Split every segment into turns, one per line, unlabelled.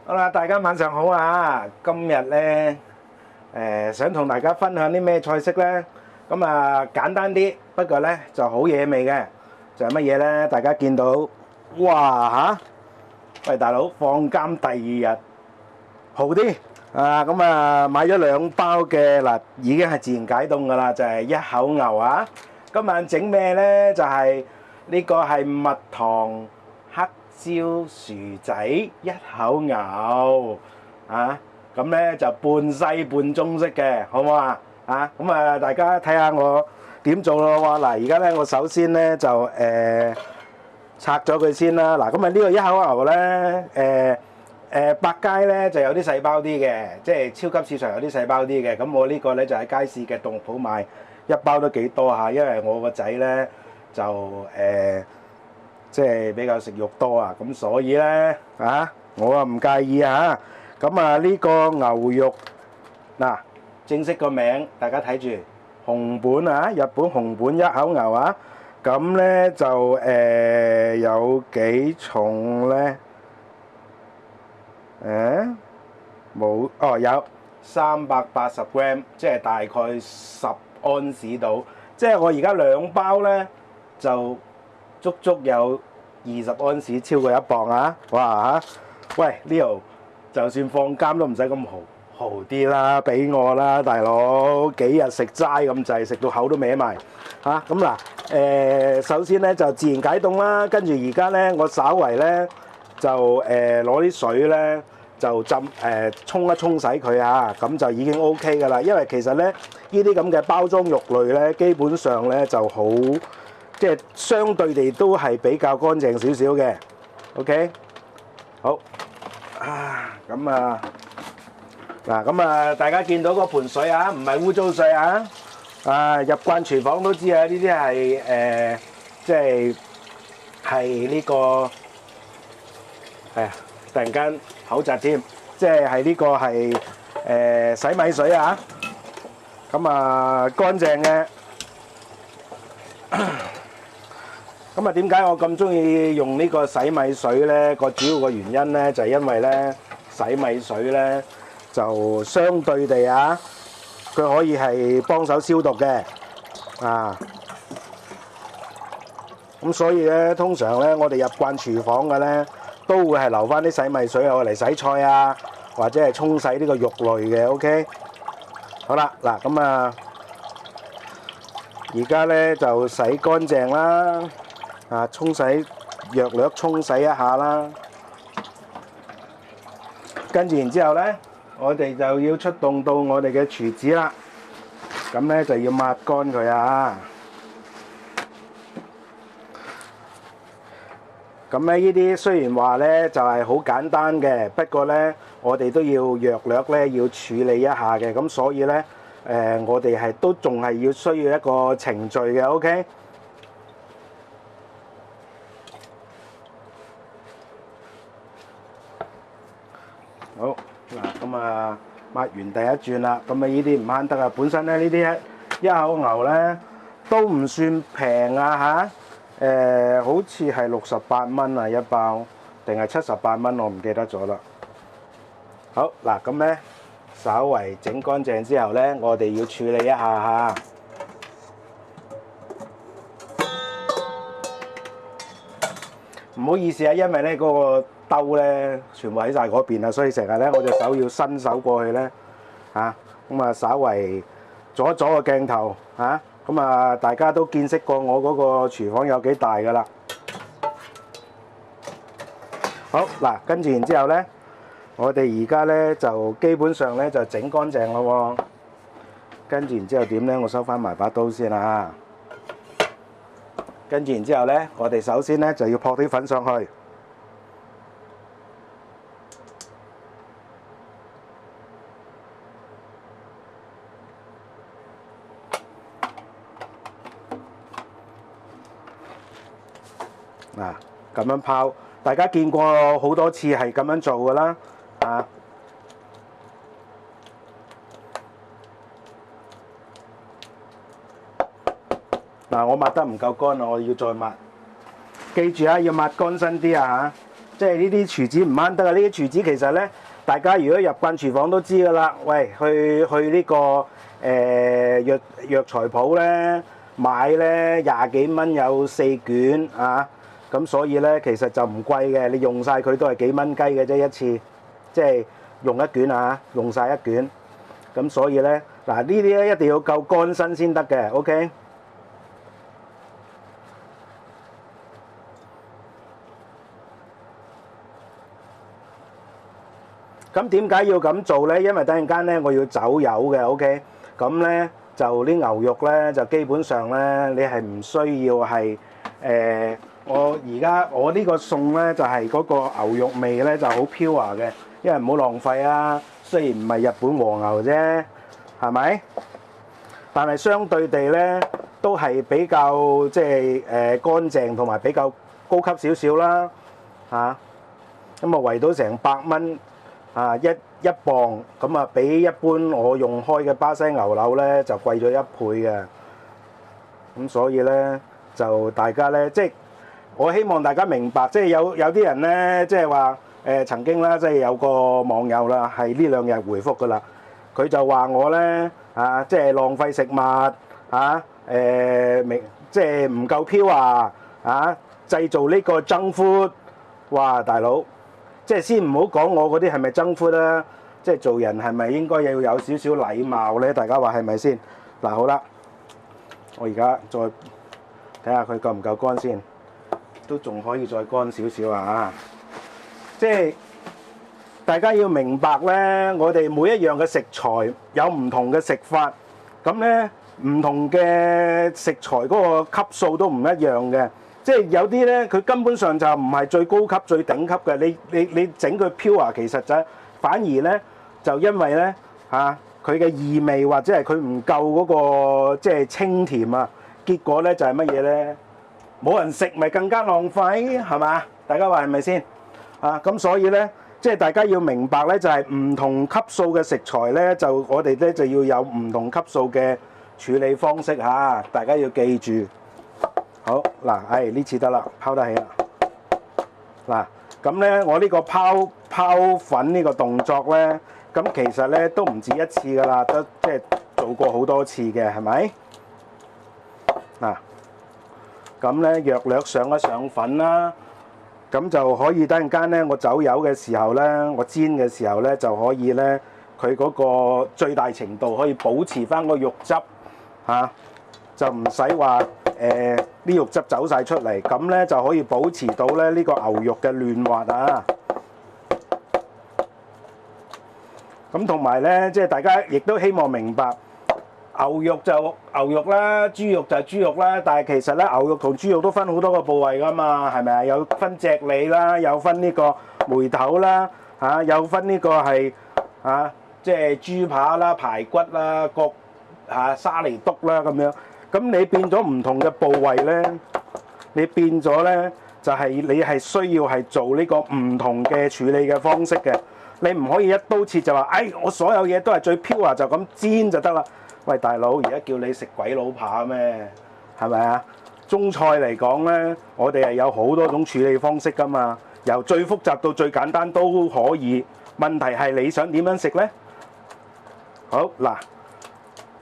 好啦，大家晚上好啊！今日咧，想同大家分享啲咩菜式咧？咁啊，簡單啲，不過咧就好惹味嘅，就係乜嘢咧？大家見到，哇喂，大佬，放監第二日，好啲啊！咁啊，買咗2包嘅嗱，已經係自然解凍噶啦，就係一口牛啊！今晚整咩咧？就係呢個係蜜糖黑椒薯仔一口牛啊！咁咧就半西半中式嘅，好唔好啊？咁啊，大家睇下我點做咯喎！嗱，而家咧我首先咧就拆咗佢先啦。嗱，咁啊呢個一口牛咧百佳咧就有啲細包啲嘅，即係超級市場有啲細包啲嘅。咁我呢個咧就喺街市嘅凍肉鋪買，一包都幾多嚇，因為我個仔咧就即係比較食肉多啊，咁所以咧我啊唔介意啊。咁啊呢個牛肉嗱，正式個名大家睇住，紅本啊，日本紅本一口牛啊。咁咧就有幾重咧？冇有380g，即係大概10安士到。即係我而家2包咧就足足有20安士，超過1磅啊！哇喂，Leo，就算放監都唔使咁豪啲啦，俾我啦，大佬，幾日食齋咁滯，食到口都歪埋咁嗱。首先咧就自然解凍啦，跟住而家咧我稍為咧就攞啲水咧就浸沖一沖洗佢啊，咁就已經 OK 噶啦。因為其實咧呢啲咁嘅包裝肉類咧，基本上咧就好，即係相對地都係比較乾淨少少嘅。OK， 好咁嗱，大家見到嗰盤水啊，唔係污糟水啊！入慣廚房都知啊，呢啲係即係呢個突然間口窒添，即係呢個係洗米水啊！咁乾淨嘅。咁點解我咁中意用呢個洗米水咧？個主要個原因咧就係因為咧洗米水咧就相對地佢可以係幫手消毒嘅咁所以咧通常咧我哋入慣廚房嘅咧都會係留翻啲洗米水嚟洗菜啊，或者係沖洗呢個肉類嘅。OK， 好啦，嗱咁而家咧就洗乾淨啦。沖洗略沖洗一下啦，跟住然之後咧，我哋就要出動到我哋嘅廚子啦。咁咧就要抹乾佢啊。咁咧呢啲雖然話咧就係好簡單嘅，不過咧我哋都要略咧要處理一下嘅。咁所以咧我哋係都仲係要需要一個程序嘅。OK。好嗱，咁抹完第一轉啦，咁呢啲唔慳得啊！本身咧呢啲一口牛咧都唔算平啊好似係68蚊啊一包，定係78蚊，我唔記得咗啦。好嗱，咁咧稍為整乾淨之後咧，我哋要處理一下唔好意思啊，因為咧嗰個兜咧全部喺晒嗰邊啊，所以成日咧我隻手要伸手過去咧稍為阻一阻個鏡頭大家都見識過我嗰個廚房有幾大噶啦。好嗱，跟住然之後咧，我哋而家咧就基本上咧就整乾淨咯喎。跟住然之後點咧？我收翻埋把刀先啊。跟住然之後咧，我哋首先咧就要撲啲粉上去。咁樣泡，大家見過好多次係咁樣做㗎啦我抹得唔夠乾啊，我要再抹。記住要抹乾身啲即係呢啲廚子唔慳得啊！呢啲廚子其實咧，大家如果入慣廚房都知㗎啦。喂，去呢個藥材鋪咧買咧20幾蚊有4卷啊！咁所以咧其實就唔貴嘅，你用晒佢都係幾蚊雞嘅啫一次，即係用一卷啊，用晒一卷。咁所以咧嗱，呢啲咧一定要夠乾身先得嘅 ，OK？咁點解要咁做咧？因為等陣間咧我要走油嘅 ，OK？咁咧就啲牛肉咧就基本上咧你係唔需要係我呢個餸咧就係嗰個牛肉味咧就好 pure 嘅，因為唔好浪費啊。雖然唔係日本和牛啫，係咪？但係相對地咧都係比較即係乾淨同埋比較高級少少啦，嚇。咁啊圍到成100蚊。一磅咁啊，比一般我用開嘅巴西牛柳咧就貴咗1倍嘅。咁所以咧就大家咧，即係我希望大家明白，即係有啲人咧，即係話曾經啦，即係有個網友啦，係呢2日回覆噶啦，佢就話我咧即係浪費食物即係唔夠pure製造呢個junk food。哇，大佬！即係先唔好講我嗰啲係咪junk food啦，即係做人係咪應該要有少少禮貌咧？大家話係咪先？嗱，好啦，我而家再睇下佢夠唔夠乾先，都仲可以再乾少少啊！即係大家要明白咧，我哋每一樣嘅食材有唔同嘅食法，咁咧唔同嘅食材嗰個級數都唔一樣嘅。即係有啲咧，佢根本上就唔係最高級、最頂級嘅。你整佢 pure，其實就反而咧就因為咧佢嘅異味或者係佢唔夠嗰個即係清甜啊，結果咧就係乜嘢咧？冇人食咪更加浪費係嘛？大家話係咪先？咁所以咧，即係大家要明白咧，就係唔同級數嘅食材咧，就我哋咧就要有唔同級數嘅處理方式嚇，大家要記住。好嗱，呢次得啦，拋得起啦。嗱，咁咧我呢個拋粉呢個動作咧，咁其實咧都唔止一次噶啦，都即係做過好多次嘅，係咪？嗱，咁咧略略上一上粉啦，咁就可以等陣間咧我走油嘅時候咧，我煎嘅時候咧就可以咧，佢嗰個最大程度可以保持翻個肉汁就唔使話啲肉汁走晒出嚟，咁咧就可以保持到咧呢個牛肉嘅嫩滑啊！咁同埋咧，即係大家亦都希望明白，牛肉就牛肉啦，豬肉就豬肉啦。但係其實咧，牛肉同豬肉都分好多個部位噶嘛，係咪啊？有分脊脷啦，有分呢個梅頭啦，有分呢個係即係豬扒啦、排骨啦、沙梨篤啦咁樣。咁你變咗唔同嘅部位咧，你變咗咧就係你係需要係做呢個唔同嘅處理嘅方式嘅。你唔可以一刀切就話，我所有嘢都係最 pure 就咁煎就得啦。喂，大佬，而家叫你食鬼佬扒咩？係咪啊？中菜嚟講咧，我哋係有好多種處理方式噶嘛，由最複雜到最簡單都可以。問題係你想點樣食咧？好嗱。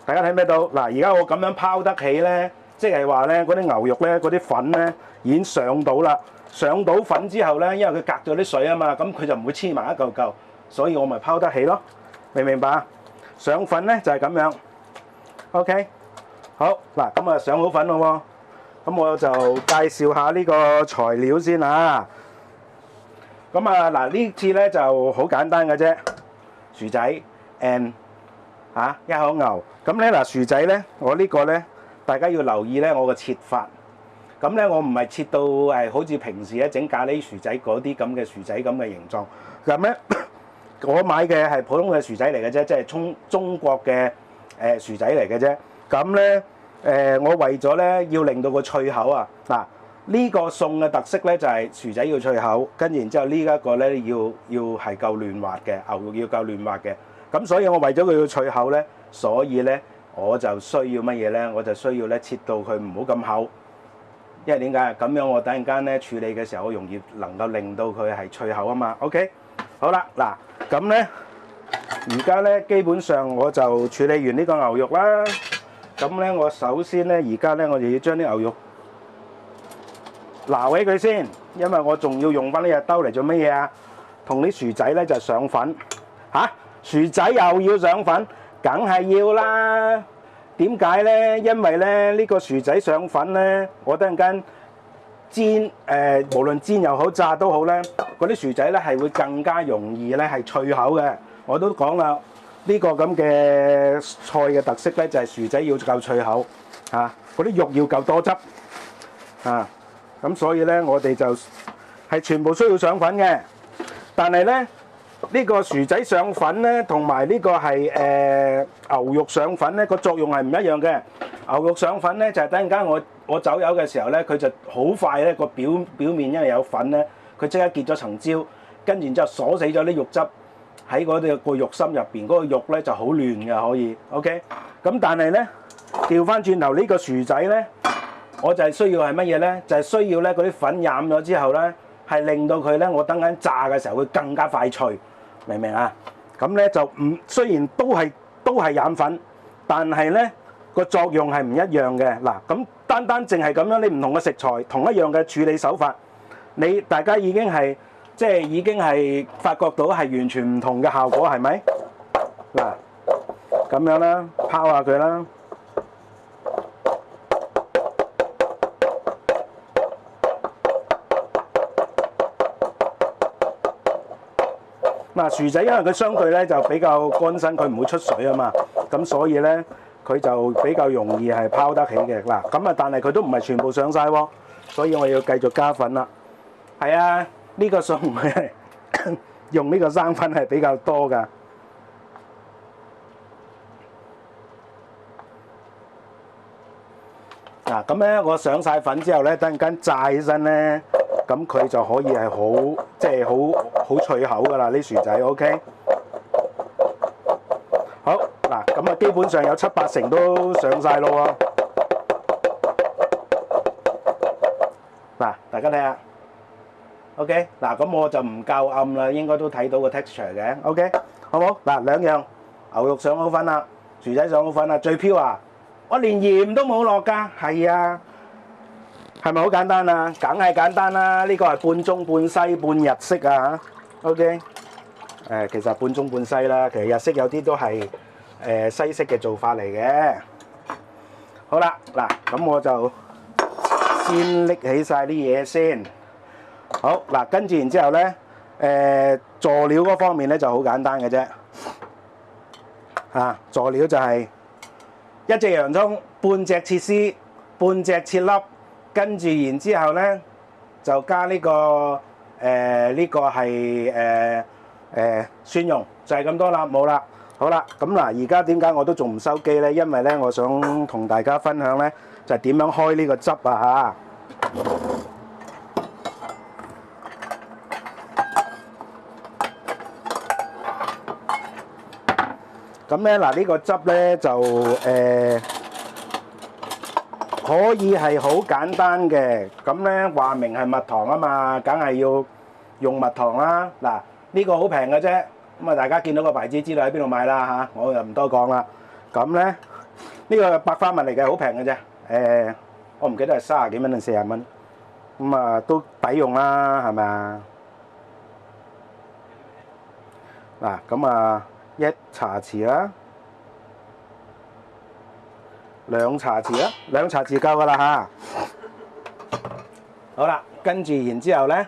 大家睇唔睇到？嗱，而家我咁樣拋得起咧，即係話咧嗰啲牛肉咧，嗰啲粉咧已經上到啦。上到粉之後咧，因為佢隔咗啲水啊嘛，咁佢就唔會黐埋一嚿嚿，所以我咪拋得起咯。明唔明白啊？上粉咧就係咁樣。OK，好嗱，咁啊上好粉咯喎。咁我就介紹下呢個材料先啊。咁啊嗱，呢次咧就好簡單嘅啫，薯仔 and 一口牛。咁咧嗱，薯仔咧，我呢個咧，大家要留意咧，我個切法。咁咧，我唔係切到好似平時咧整咖喱薯仔嗰啲咁嘅薯仔咁嘅形狀。咁咧，我買嘅係普通嘅薯仔嚟嘅啫，即係中國嘅薯仔嚟嘅啫。咁咧，我為咗咧要令到個脆口啊，嗱，呢個餸嘅特色咧就係薯仔要脆口，跟住然之後呢一個咧要係夠嫩滑嘅，牛肉要夠嫩滑嘅。咁所以我為咗佢要脆口咧，所以咧我就需要乜嘢咧？我就需要咧切到佢唔好咁厚，因為點解？咁樣我等陣間咧處理嘅時候，我容易能夠令到佢係脆口啊嘛。OK，好啦，嗱咁咧，而家咧基本上我就處理完呢個牛肉啦。咁咧，我首先咧，而家咧我就要將啲牛肉撈起佢先，因為我仲要用翻呢隻兜嚟做乜嘢啊？同啲薯仔咧就上粉嚇，薯仔又要上粉，梗係要啦。點解咧？因為咧呢個薯仔上粉咧，我等陣間煎無論煎又好炸都好咧，嗰啲薯仔咧係會更加容易咧係脆口嘅。我都講啦，呢個咁嘅菜嘅特色咧就係薯仔要夠脆口嚇，嗰啲肉要夠多汁啊。咁所以咧，我哋就係全部需要上粉嘅。但係咧，呢個薯仔上粉咧，同埋呢個係牛肉上粉咧，個作用係唔一樣嘅。牛肉上粉咧就係等陣間我走油嘅時候咧，佢就好快咧個表面因為有粉咧，佢即刻結咗層焦，跟住然之後鎖死咗啲肉汁喺嗰個肉心入邊，嗰個肉咧就好嫩嘅可以。OK，咁但係咧調翻轉頭呢個薯仔咧，我就係需要係乜嘢咧？就係需要咧嗰啲粉染咗之後咧，係令到佢咧我等緊炸嘅時候會更加快脆。明唔明啊？咁咧就唔雖然都係染粉，但係咧個作用係唔一樣嘅。嗱，咁單淨係咁樣，你唔同嘅食材，同一樣嘅處理手法，大家已經係發覺到係完全唔同嘅效果，係咪？嗱，咁樣啦，拋下佢啦。嗱，薯仔因為佢相對咧就比較乾身，佢唔會出水啊嘛，咁所以咧佢就比較容易係拋得起嘅。嗱，咁啊，但係佢都唔係全部上晒喎，所以我要繼續加粉啦。係啊，呢個餸係用呢個生粉係比較多㗎。嗱，咁咧我上晒粉之後咧，等陣間炸起身咧。咁佢就可以係好脆口㗎啦，啲薯仔 OK。好嗱，咁啊基本上有7、8成都上晒咯喎。嗱，大家睇下 OK。嗱，咁我就唔夠暗啦，應該都睇到個 texture 嘅 OK，好唔好？嗱，兩樣牛肉上好粉啦，薯仔上好粉啦，最飄啊！我連鹽都冇落㗎，係啊。係咪好簡單啊？梗係簡單啦！呢個係半中半西半日式啊 OK， 其實半中半西啦，其實日式有啲都係西式嘅做法嚟嘅。好啦，嗱咁我就先拎起晒啲嘢先。好嗱，跟住然之後咧，佐料嗰方面咧就好簡單嘅啫。佐料就係一隻洋葱，半隻切絲，半隻切粒。跟住然之後咧，就加呢個係蒜蓉，就係咁多啦，冇啦。好啦，咁嗱，而家點解我都仲唔收機咧？因為咧，我想同大家分享咧，就係點樣開呢個汁啊嚇。咁咧嗱，呢個汁咧就可以係好簡單嘅，咁咧話明係蜜糖啊嘛，梗係要用蜜糖啦。嗱，呢個好平嘅啫，咁啊大家見到個牌子知道喺邊度買啦嚇，我就唔多講啦。咁咧呢個百花蜜嚟嘅，好平嘅啫。我唔記得係30幾蚊定40蚊，咁啊都抵用啦，係咪啊？嗱，咁啊1茶匙啦。2茶匙啦，2茶匙夠噶啦嚇。好啦，跟住然之後咧，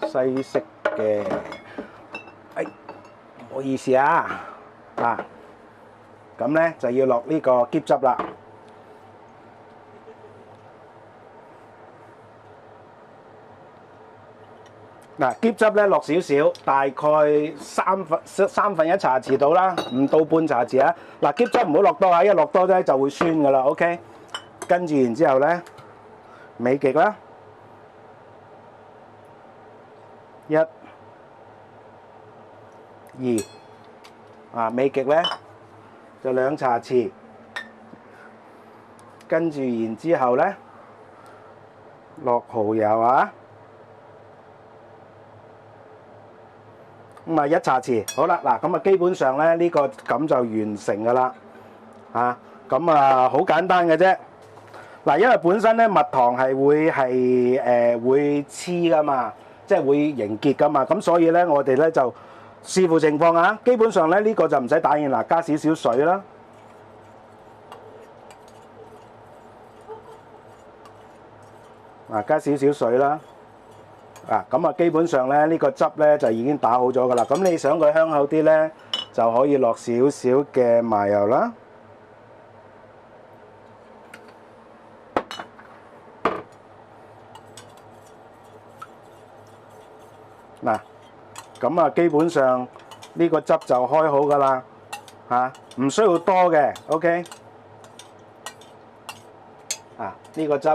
西式嘅，唔好意思啊，咁咧就要落呢個喼汁啦。嗱，喼汁咧落少少，大概三分一茶匙到啦，唔到半茶匙啊。嗱，喼汁唔好落多啊，一落多咧就會酸噶啦。OK， 跟住然之後咧，美極啦，1、2，美極咧就2茶匙。跟住然之後咧落蠔油啊，咁啊1茶匙，好啦，嗱咁啊基本上咧呢個咁就完成噶啦，嚇咁啊好簡單嘅啫。嗱，因為本身咧蜜糖係會黐噶嘛，即係會凝結噶嘛，咁所以咧我哋咧就視乎情況啊。基本上咧呢個就唔使打芫啦，加少少水啦。加少少水啦。咁啊基本上咧呢個汁咧就已經打好咗噶啦。咁你想佢香口啲咧，就可以落少少嘅麻油啦。嗱，咁啊基本上呢個汁就開好噶啦，唔需要多嘅 ，OK。呢個汁，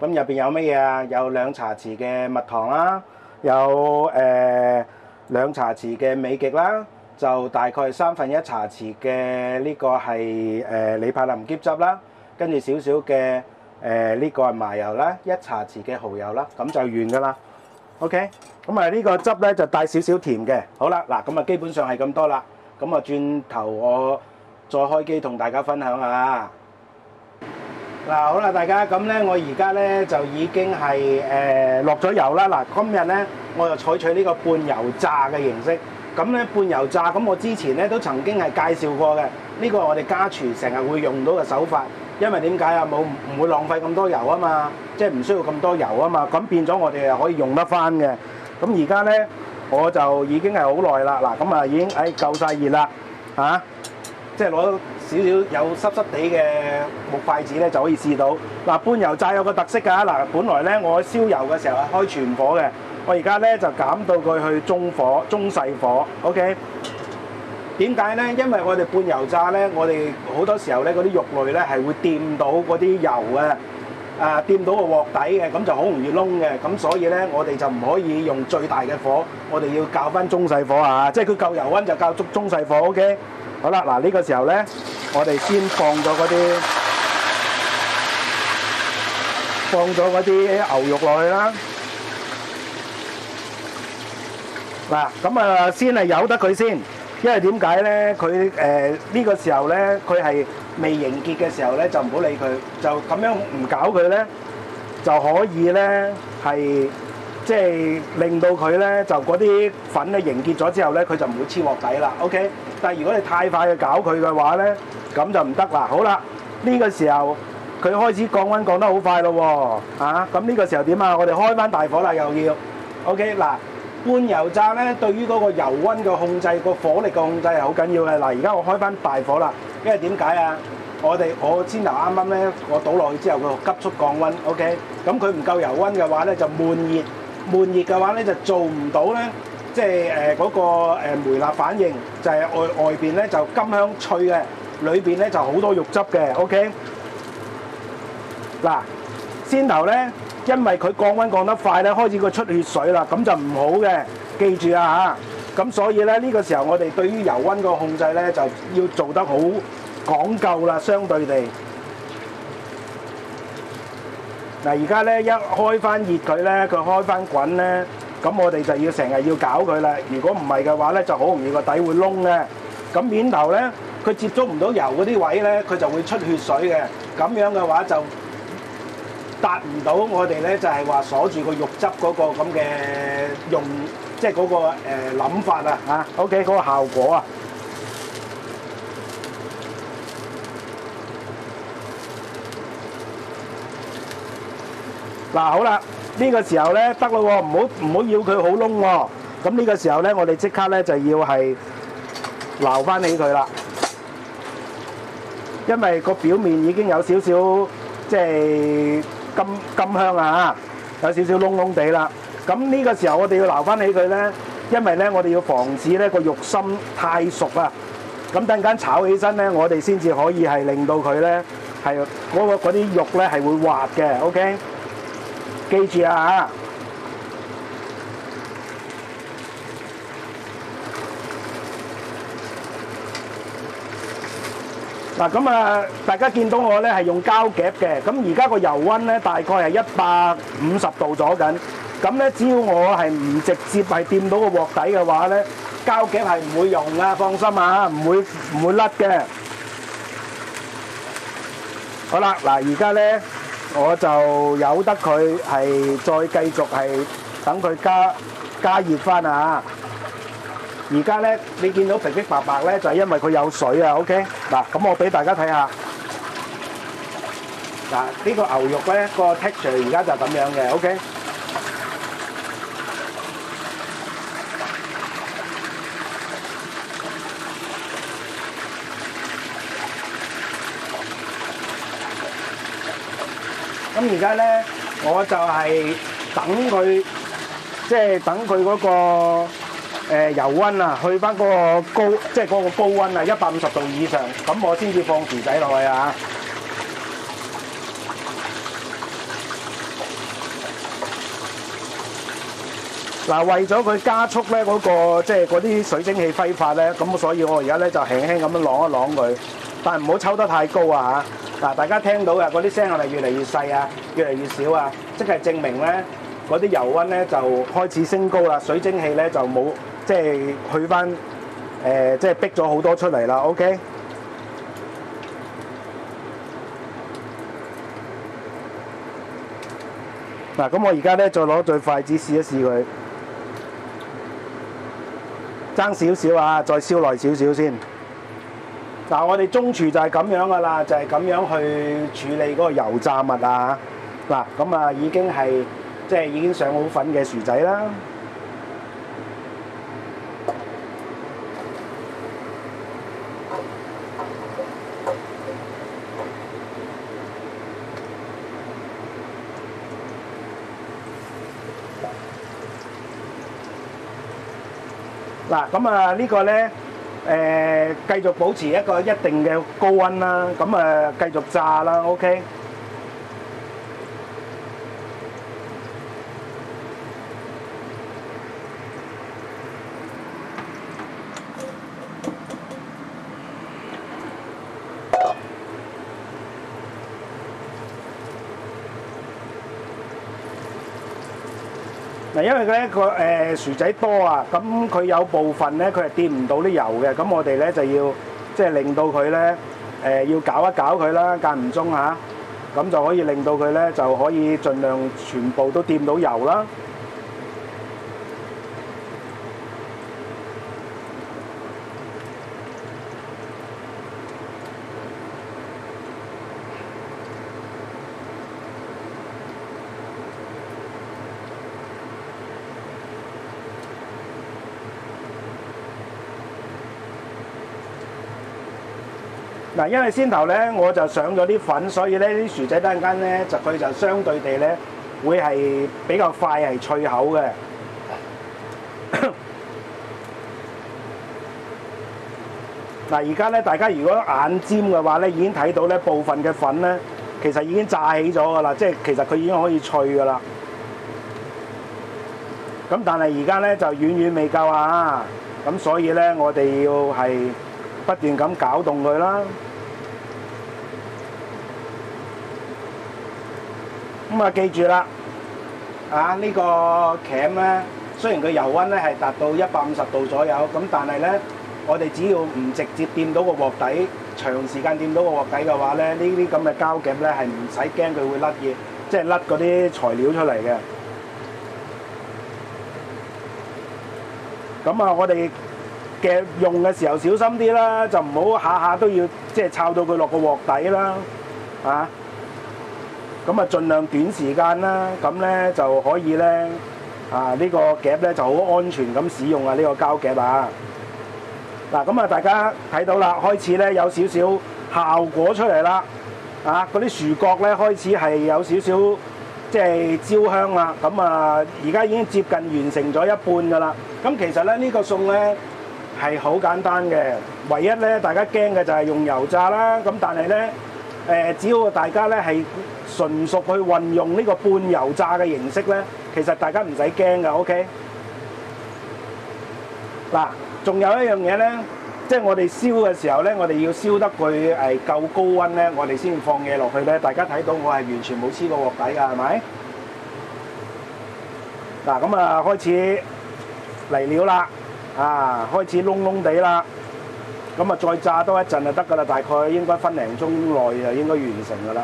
咁入邊有乜嘢啊？有2茶匙嘅蜜糖啦，有2茶匙嘅美極啦，就大概1/3茶匙嘅呢個係利柏林桔汁啦，跟住少少嘅呢個係麻油啦，1茶匙嘅蠔油啦，咁就完噶啦。OK， 咁啊呢個汁咧就帶少少甜嘅。好啦，嗱咁啊基本上係咁多啦。咁啊轉頭我再開機同大家分享下。嗱好啦，大家咁咧，我而家咧就已經係落咗油啦。嗱，今日咧我就採取呢個半油炸嘅形式。咁咧半油炸，咁我之前咧都曾經係介紹過嘅。呢個係我哋家廚成日會用到嘅手法。因為點解啊？唔會浪費咁多油啊嘛，即係唔需要咁多油啊嘛，咁變咗我哋又可以用得翻嘅。咁而家咧我就已經係好耐啦，嗱咁啊已經夠晒熱啦，即係攞少少有濕濕地嘅木筷子咧就可以試到。嗱，半油炸有個特色㗎，嗱本來咧我燒油嘅時候係開全火嘅，我而家咧就減到佢去中細火 ，OK。點解咧？因為我哋半油炸咧，我哋好多時候咧嗰啲肉類咧係會掂到嗰啲油嘅，掂到個鑊底嘅，咁就好容易燶嘅。咁所以咧，我哋就唔可以用最大嘅火，我哋要校翻中細火啊！即係佢夠油溫就校中細火 ，OK。好啦，嗱呢個時候咧，我哋先放咗嗰啲牛肉落去啦。嗱，咁啊先係由得佢先。因為點解咧？佢呢個時候咧，佢係未凝結嘅時候咧，就唔好理佢，就咁樣唔搞佢咧，就可以咧係即係令到佢咧就嗰啲粉咧凝結咗之後咧，佢就唔會黐鑊底啦。OK， 但係如果你太快去搞佢嘅話咧，咁就唔得啦。好啦，呢個時候佢開始降溫降得好快咯喎，咁呢個時候點啊？我哋開翻大火啦，又要 OK 嗱。半油炸咧，對於嗰個油溫嘅控制、個火力嘅控制係好緊要嘅。嗱，而家我開翻大火啦，因為點解啊？我先頭啱啱咧，我倒落去之後，佢急速降溫 ，OK。咁佢唔夠油溫嘅話咧，就悶熱嘅話咧就做唔到咧，即係嗰個梅納反應，就係外邊咧就甘香脆嘅，裏邊咧就好多肉汁嘅 ，OK。嗱，先頭咧。因為佢降溫降得快咧，開始佢出血水啦，咁就唔好嘅，記住啊嚇！咁所以咧呢個時候我哋對於油溫個控制咧就要做得好講究啦，相對地。嗱而家咧一開翻熱佢咧，佢開翻滾咧，咁我哋就要成日要搞佢啦。如果唔係嘅話咧，就好容易個底會燶嘅。咁面頭咧，佢接觸唔到油嗰啲位咧，佢就會出血水嘅。咁樣嘅話就達唔到我哋咧，就係話鎖住個肉汁嗰個咁嘅用，即係嗰個諗法啊，OK 嗰個效果啊。嗱好啦，呢個時候咧得咯喎，唔好要佢好燶喎。咁呢個時候咧，我哋即刻咧就要係撈翻起佢啦，因為個表面已經有少少即係金香啊，有少少燶燶地啦。咁呢個時候我哋要撈翻起佢咧，因為咧我哋要防止咧個肉心太熟啊。咁等間炒起身咧，我哋先至可以係令到佢咧係嗰啲肉咧係會滑嘅。OK， 記住啊嚇！嗱咁啊，大家見到我咧係用膠夾嘅，咁而家個油溫咧大概係150度左緊。咁咧，只要我係唔直接係掂到個鑊底嘅話咧，膠夾係唔會溶噶，放心啊，唔會甩嘅。好啦，嗱而家咧我就由得佢係再繼續係等佢加熱翻啊！而家咧你見到皮皮白白咧，就係因為佢有水啊。OK， 嗱咁我俾大家睇下，嗱呢個牛肉咧個 texture 而家就咁樣嘅。OK。咁而家咧，我就係等佢，即係等佢嗰個油溫啊，去翻嗰個高，即係嗰個高溫啊，150度以上，咁我先至放薯仔落去啊。嗱，為咗佢加速咧嗰個即係嗰啲水蒸氣揮發咧，咁所以我而家咧就輕輕咁樣啷一啷佢，但係唔好抽得太高啊嚇。嗱，大家聽到嘅嗰啲聲係咪越嚟越細啊，越嚟越少啊？即係證明咧，嗰啲油溫咧就開始升高啦，水蒸氣咧就冇即係去翻即係逼咗好多出嚟啦。OK。嗱，咁我而家咧再攞對筷子試一試佢，爭少少啊，再燒耐少少先。嗱，我哋中廚就係咁樣噶啦，就係咁樣去處理嗰個油炸物啊！嗱，咁啊已經係即係已經上好粉嘅薯仔啦。嗱，咁啊呢個咧。繼續保持一個一定嘅高溫啦，咁繼續炸啦 ，OK。嗱，因為咧個薯仔多啊，咁佢有部分咧佢係掂唔到啲油嘅，咁我哋咧就要即係令到佢咧要攪一攪佢啦，間唔中嚇，咁就可以令到佢咧就可以盡量全部都掂到油啦。嗱，因為先頭咧我就上咗啲粉，所以咧啲薯仔等陣間咧佢就相對地咧會係比較快係脆口嘅。嗱，而家咧大家如果眼尖嘅話咧，已經睇到咧部分嘅粉咧其實已經炸起咗㗎啦，即係其實佢已經可以脆㗎啦。咁但係而家咧就遠遠未夠啊，咁所以咧我哋要係不斷咁攪動佢啦。咁啊，記住啦，呢個鉗咧，雖然佢油溫咧係達到150度左右，咁但係咧，我哋只要唔直接掂到個鑊底，長時間掂到個鑊底嘅話咧，呢啲咁嘅膠鉗咧係唔使驚佢會甩嘢，即係甩嗰啲材料出嚟嘅。咁啊，我哋嘅用嘅時候小心啲啦，就唔好下下都要即係摷到佢落個鑊底啦，咁啊，盡量短時間啦，咁咧就可以咧，呢個夾咧就好安全咁使用啊！呢個膠夾啊，嗱，咁啊，大家睇到啦，開始咧有少少效果出嚟啦，嗰啲薯角咧開始係有少少即係焦香啦，咁啊，而家已經接近完成咗一半噶啦。咁其實咧呢個餸咧係好簡單嘅，唯一咧大家驚嘅就係用油炸啦，咁但係咧只要大家咧係純熟去運用呢個半油炸嘅形式咧，其實大家唔使驚㗎 ，OK。嗱，仲有一樣嘢咧，即係我哋燒嘅時候咧，我哋要燒得佢係夠高溫咧，我哋先放嘢落去咧。大家睇到我係完全冇黐過鑊底㗎，係咪？嗱，咁啊開始嚟料啦，啊開始燶燶地啦，咁啊再炸多一陣就得㗎啦，大概應該分零鐘內就應該完成㗎啦。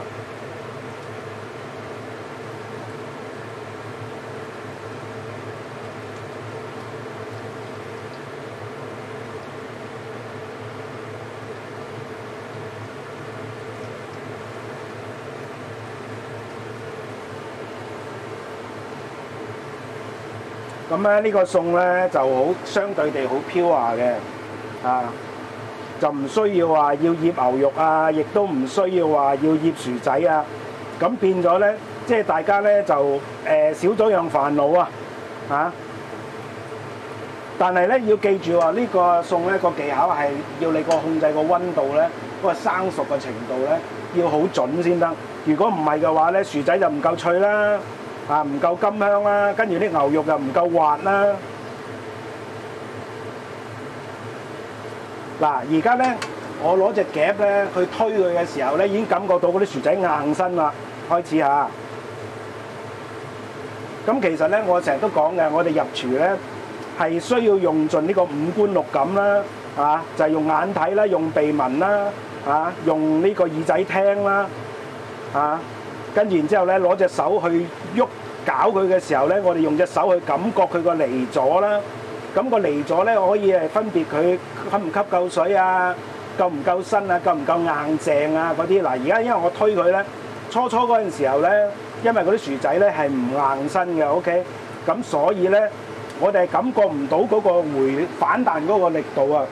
咁咧呢個餸咧就好相對地好pure嘅，就唔需要話要醃牛肉啊，亦都唔需要話要醃薯仔啊。咁變咗咧，即係大家咧就少咗樣煩惱啊，但係咧要記住話呢個餸咧個技巧係要你控制個溫度咧，嗰個生熟嘅程度咧要好準先得。如果唔係嘅話咧，薯仔就唔夠脆啦。唔夠甘香啦，跟住啲牛肉又唔夠滑啦。嗱，而家咧，我攞隻夾咧去推佢嘅時候咧，已經感覺到嗰啲薯仔硬身啦，開始嚇。咁其實咧，我成日都講嘅，我哋入廚咧係需要用盡呢個五官六感啦，就係用眼睇啦，用鼻聞啦，用呢個耳仔聽啦，跟住然之後咧，攞隻手去喐搞佢嘅時候咧，我哋用隻手去感覺佢個離咗啦。咁個離咗咧，可以係分別佢吸唔吸夠水啊，夠唔夠身啊，夠唔夠硬淨啊嗰啲。嗱，而家因為我推佢咧，初嗰陣時候咧，因為嗰啲薯仔咧係唔硬身嘅 ，OK， 咁所以咧，我哋係感覺唔到嗰個反彈嗰個力度啊。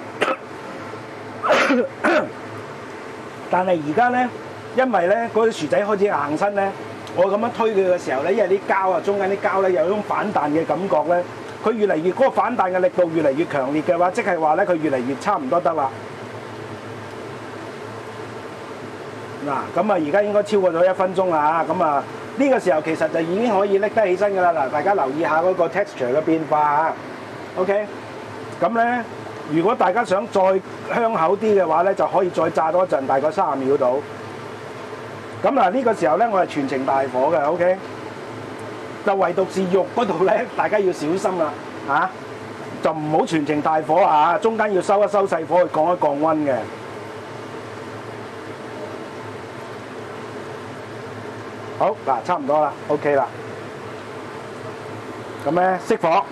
但係而家咧，因為咧嗰啲薯仔開始硬身咧，我咁樣推佢嘅時候咧，因為啲膠啊，中間啲膠咧有種反彈嘅感覺咧，佢越嚟越嗰個反彈嘅力度越嚟越強烈嘅話，即係話咧佢越嚟越差唔多得啦。嗱，咁啊而家應該超過咗1分鐘啦嚇，咁啊呢個時候其實就已經可以拎得起身㗎啦。嗱，大家留意下嗰個 texture 嘅變化嚇。OK，咁咧如果大家想再香口啲嘅話咧，就可以再炸多一陣，大概30秒到。咁嗱呢個時候咧，我係全程大火嘅 ，OK。就唯獨是肉嗰度咧，大家要小心啦，就唔好全程大火啊，中間要收一收細火去降一降溫嘅。好，嗱，差唔多啦 ，OK 啦。咁咧熄火，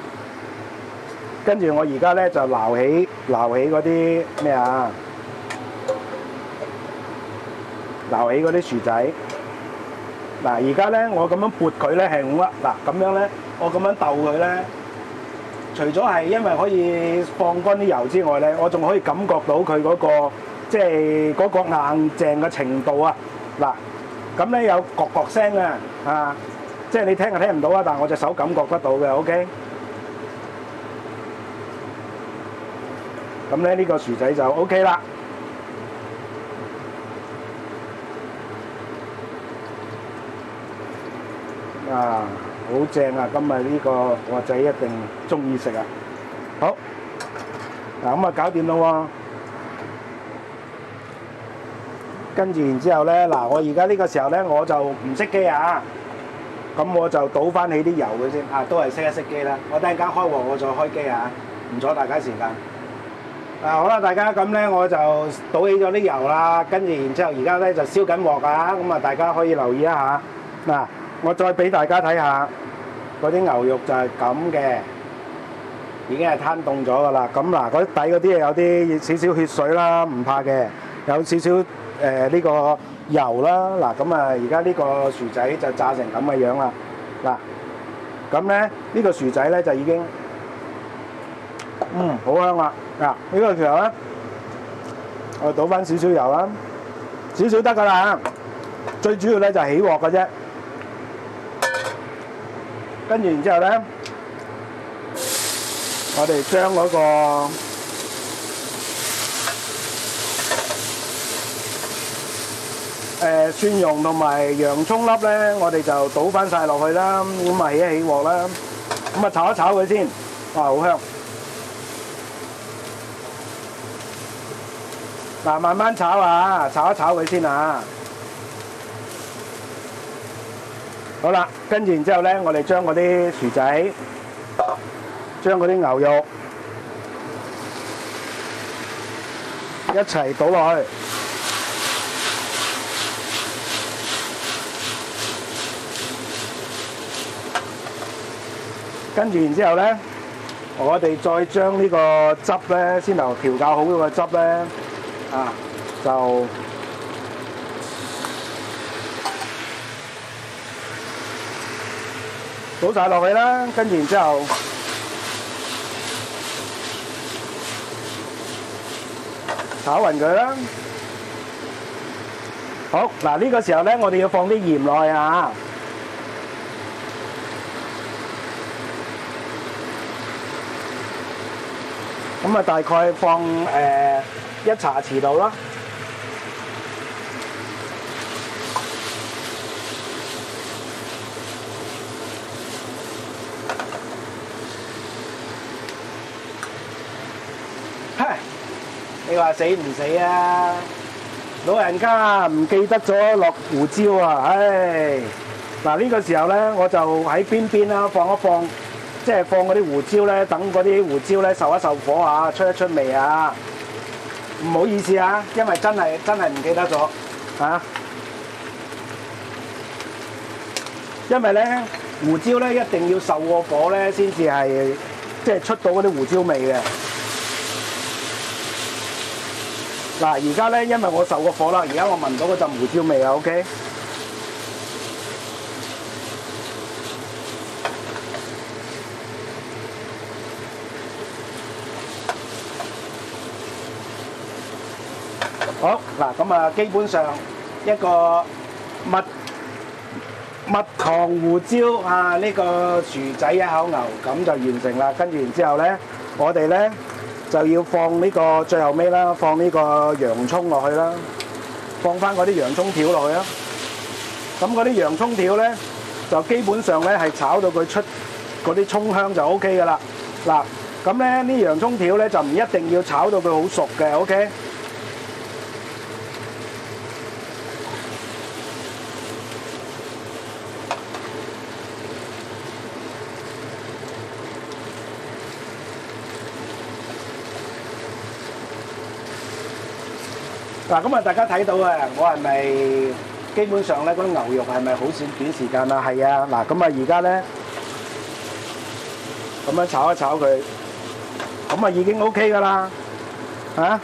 跟住我而家咧就撈起嗰啲咩啊？撈起嗰啲薯仔。嗱，而家咧我咁樣撥佢咧係咁啦。嗱，咁樣咧我咁樣鬥佢咧，除咗係因為可以放乾啲油之外咧，我仲可以感覺到佢嗰個即係嗰個硬淨嘅程度啊。嗱，咁咧有角角聲啊，即係你聽就聽唔到啊，但係我隻手感覺得到嘅 ，OK。咁咧呢個薯仔就 OK 啦。好正啊！今日呢個我仔一定中意食啊！好，嗱咁啊搞掂啦喎。跟住然之後咧，嗱我而家呢個時候咧我就唔熄機啊，咁我就倒翻起啲油佢先啊，都係熄一熄機啦。我等陣間開鑊我再開機啊，唔阻大家時間。好啦，大家咁咧我就倒起咗啲油啦，跟住然之後而家咧就燒緊鑊啊，咁啊大家可以留意一下嗱。我再俾大家睇下嗰啲牛肉就係咁嘅，已經係攤凍咗㗎啦。咁嗱，嗰啲底嗰啲有啲少少血水啦，唔怕嘅。有少少呢個油啦。嗱，咁啊，而家呢個薯仔就炸成咁嘅樣啦。嗱，咁咧呢個薯仔咧就已經好香啦。嗱，呢個時候咧，我倒翻少少油啦，少少得㗎啦。最主要咧就係起鑊嘅啫。跟住然之後咧，我哋將嗰個蒜蓉同埋洋葱粒咧，我哋就倒翻晒落去啦。咁啊起一起鑊啦，咁啊炒一炒佢先，哇好香！嗱，慢慢炒啊，炒一炒佢先啊。好啦，跟住然之後咧，我哋將嗰啲薯仔，將嗰啲牛肉一齊倒落去。跟住然之後咧，我哋再將呢個汁咧，先頭調教好嗰個汁咧，啊，就倒晒落去啦。跟住然之後，炒勻佢啦。好，嗱呢個時候咧，我哋要放啲鹽落去啊。咁啊，大概放1茶匙度啦。你話死唔死啊？老人家唔記得咗落胡椒啊！唉，嗱呢個時候咧，我就喺邊邊啦，放一放。即係放嗰啲胡椒咧，等嗰啲胡椒咧受一受火啊，出一出味啊！唔好意思啊，因為真係唔記得咗啊！因為咧胡椒咧一定要受過火咧，先至係即係出到嗰啲胡椒味嘅。嗱，而家咧因為我受過火啦，而家我聞到嗰陣胡椒味啊 ，OK。好嗱，咁啊，基本上一個蜜糖胡椒啊，呢個薯仔一口牛咁就完成啦。跟住然之後咧，我哋咧就要放呢個最後尾啦，放呢個洋葱落去啦，放翻嗰啲洋葱條落去啦。咁嗰啲洋葱條咧，就基本上咧係炒到佢出嗰啲葱香就 OK 噶啦。嗱，咁咧呢洋葱條咧就唔一定要炒到佢好熟嘅 ，OK。嗱，咁啊，大家睇到啊，我係咪基本上咧嗰啲牛肉係咪好短時間啊？係啊，嗱，咁啊而家咧咁樣炒一炒佢，咁啊已經 OK 噶啦，嚇，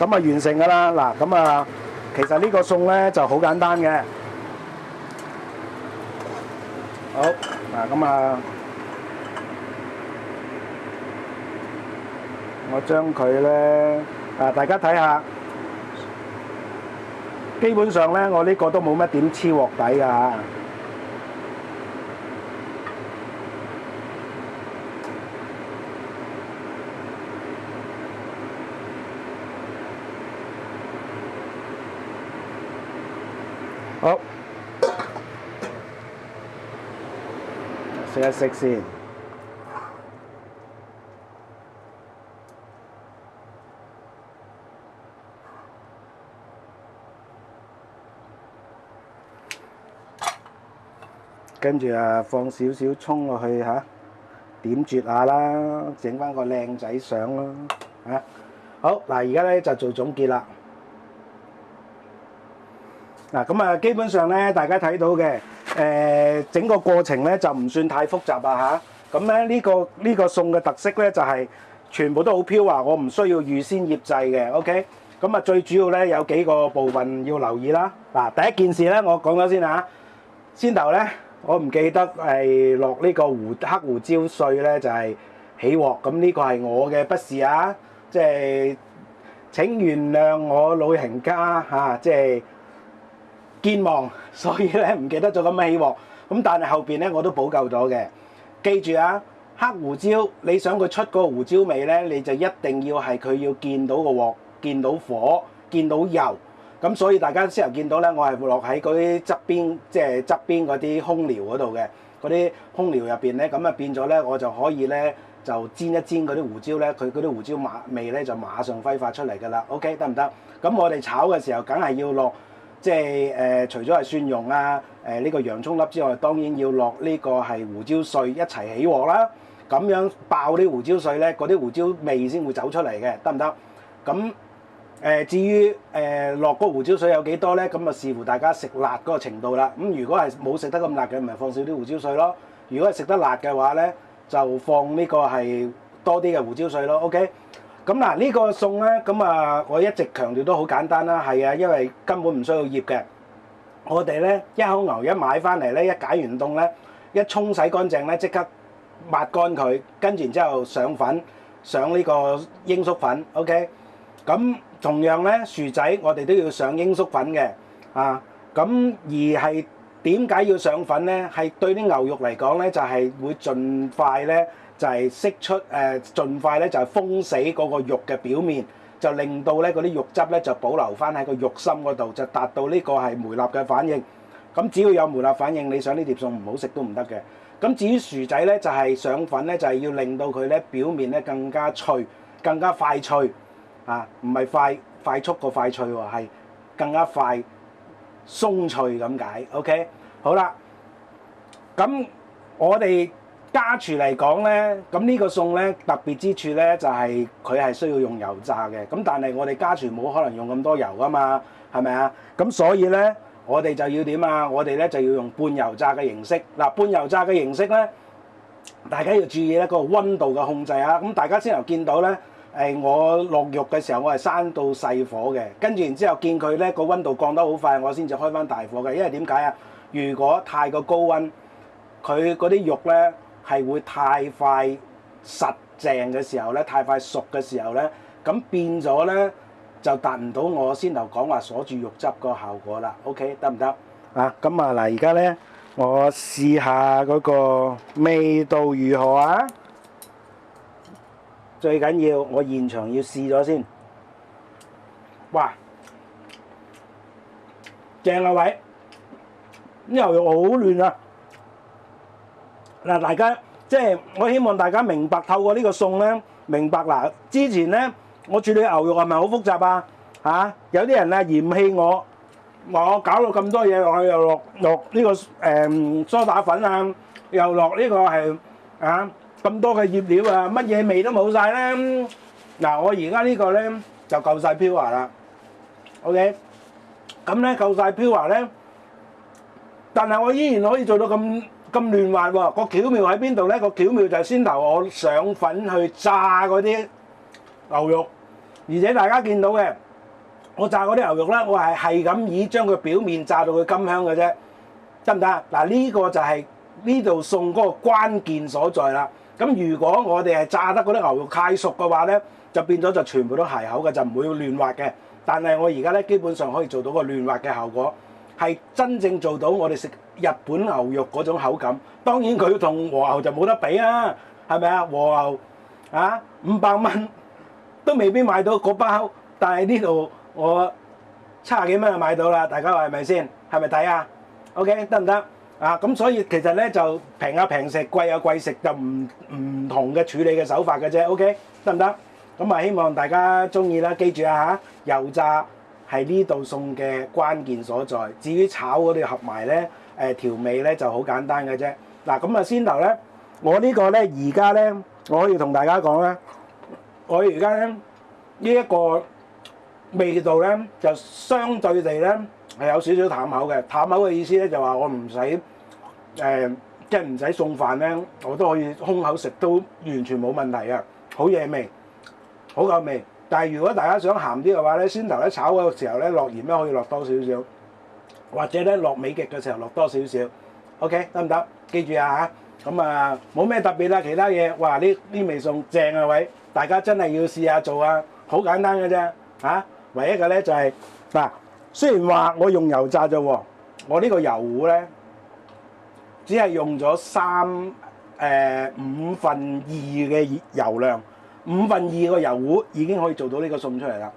咁啊完成噶啦。嗱，咁啊其實呢個餸咧就好簡單嘅。好，嗱咁啊，我將佢咧大家睇下。基本上咧，我呢個都冇乜點黐鑊底㗎嚇。好，食一食先。跟住啊，放少少葱落去嚇，點綴下啦，整翻個靚仔相咯嚇。好嗱，而家咧就做總結啦。嗱咁啊，基本上咧，大家睇到嘅整個過程咧就唔算太複雜啊嚇。咁咧呢個餸嘅特色咧就係全部都好飄滑，我唔需要預先醃製嘅。OK，咁啊最主要咧有幾個部分要留意啦。嗱，第一件事咧我講咗先嚇，先頭咧。我唔記得係落呢個黑胡椒碎咧，就係起鑊。咁呢個係我嘅不是啊，即係請原諒我老人家嚇，即係健忘，所以咧唔記得咗咁樣起鑊。咁但係後邊咧我都補救咗嘅。記住啊，黑胡椒你想佢出嗰個胡椒味咧，你就一定要係佢要見到個鑊、見到火、見到油。咁所以大家先頭見到咧，我係落喺嗰啲側邊，即係側邊嗰啲空寮嗰度嘅。嗰啲空調入邊咧，咁啊變咗咧，我就可以咧就煎一煎嗰啲胡椒咧，佢嗰啲胡椒味咧就馬上揮發出嚟㗎啦。OK 得唔得？咁我哋炒嘅時候，梗係要落即係除咗係蒜蓉啊呢個洋葱粒之外，當然要落呢個係胡椒碎一齊起鑊啦。咁樣爆啲胡椒碎咧，嗰啲胡椒味先會走出嚟嘅，得唔得？咁至於落嗰個胡椒水有幾多咧？咁啊視乎大家食辣嗰個程度啦。咁如果係冇食得咁辣嘅，咪放少啲胡椒水咯。如果係食得辣嘅話咧，就放呢個係多啲嘅胡椒水咯。OK。咁嗱呢個餸咧，咁啊我一直強調都好簡單啦。係啊，因為根本唔需要醃嘅。我哋咧一口牛一買翻嚟咧，一解完凍咧，一沖洗乾淨咧，即刻抹乾佢，跟住然之後上粉，上呢個鷹粟粉 ，OK。咁同樣咧，薯仔我哋都要上鷹粟粉嘅，啊，咁而係點解要上粉咧？係對啲牛肉嚟講咧，就係會盡快咧，就係釋出盡快咧就係封死嗰個肉嘅表面，就令到咧嗰啲肉汁咧就保留翻喺個肉心嗰度，就達到呢個係梅納嘅反應。咁只要有梅納反應，你想呢碟餸唔好食都唔得嘅。咁至於薯仔咧，就係上粉咧，就係要令到佢咧表面咧更加脆、更加快脆啊！唔係快速個快脆喎，係更加快鬆脆咁解。OK， 好啦，咁我哋家廚嚟講咧，咁呢個餸咧特別之處咧就係佢係需要用油炸嘅。咁但係我哋家廚冇可能用咁多油噶嘛，係咪啊？咁所以咧，我哋就要點啊？我哋咧就要用半油炸嘅形式。嗱，半油炸嘅形式咧，大家要注意咧個溫度嘅控制啊。咁大家先頭見到咧，我落肉嘅時候，我係閂到細火嘅，跟住然之後見佢咧個溫度降得好快，我先至開翻大火嘅。因為點解啊？如果太過高溫，佢嗰啲肉咧係會太快實淨嘅時候咧，太快熟嘅時候咧，咁變咗咧就達唔到我先頭講話鎖住肉汁個效果啦。OK， 得唔得啊？咁啊嗱，而家咧我試下嗰個味道如何啊？最緊要我現場要試咗先。哇，正啊位，啲牛肉好嫩啊！嗱，大家即係我希望大家明白，透過呢個餸咧，明白嗱。之前咧我處理牛肉係咪好複雜啊？嚇，有啲人啊嫌棄我，話我搞到咁多嘢落去，又落呢個梳打粉啊，又落呢個係啊咁多嘅醃料啊，乜嘢味都冇晒咧。嗱，我而家呢個咧就夠晒飄華啦。OK， 咁咧夠晒飄華咧，但係我依然可以做到咁嫩滑喎。個巧妙喺邊度咧？個巧妙就係先頭我上粉去炸嗰啲牛肉，而且大家見到嘅，我炸嗰啲牛肉咧，我係咁以將佢表面炸到佢甘香嘅啫，得唔得啊？嗱，呢個就係呢度餸嗰個關鍵所在啦。咁如果我哋係炸得嗰啲牛肉太熟嘅話咧，就變咗就全部都鞋口嘅，就唔會嫩滑嘅。但係我而家咧基本上可以做到個嫩滑嘅效果，係真正做到我哋食日本牛肉嗰種口感。當然佢同和牛就冇得比啊，係咪啊？和牛啊500蚊都未必買到嗰包，但係呢度我70幾蚊就買到啦。大家話係咪先？係咪抵啊 ？OK， 得唔得啊？咁所以其實咧就平啊平食，貴啊貴食，就唔同嘅處理嘅手法嘅啫。OK， 得唔得？咁啊希望大家中意啦，記住啊嚇，油炸係呢道餸嘅關鍵所在。至於炒嗰啲合埋咧，調味咧就好簡單嘅啫。嗱，咁啊先頭咧，我呢個咧而家咧，我可以同大家講咧，我而家咧呢一個味道咧就相對地咧係有少少淡口嘅。淡口嘅意思咧就話我唔使即係唔使送飯咧，我都可以空口食都完全冇問題嘅，好嘢味，好夠味。但係如果大家想鹹啲嘅話咧，先頭咧炒嘅時候咧落鹽咧可以落多少少，或者咧落尾極嘅時候落多少少。OK， 得唔得？記住啊嚇，咁啊冇咩特別啦，其他嘢哇呢味餸正啊位，大家真係要試下做啊，好簡單嘅啫嚇。唯一嘅咧就係嗱，雖然話我用油炸啫喎，我呢個油壺咧只係用咗5分2嘅油量，5分2個油壺已經可以做到呢個餸出嚟啦。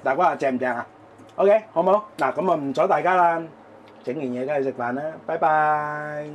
大家話正唔正啊 ？OK， 好唔好？嗱，咁啊唔阻大家啦，整完嘢梗係食飯啦，拜拜。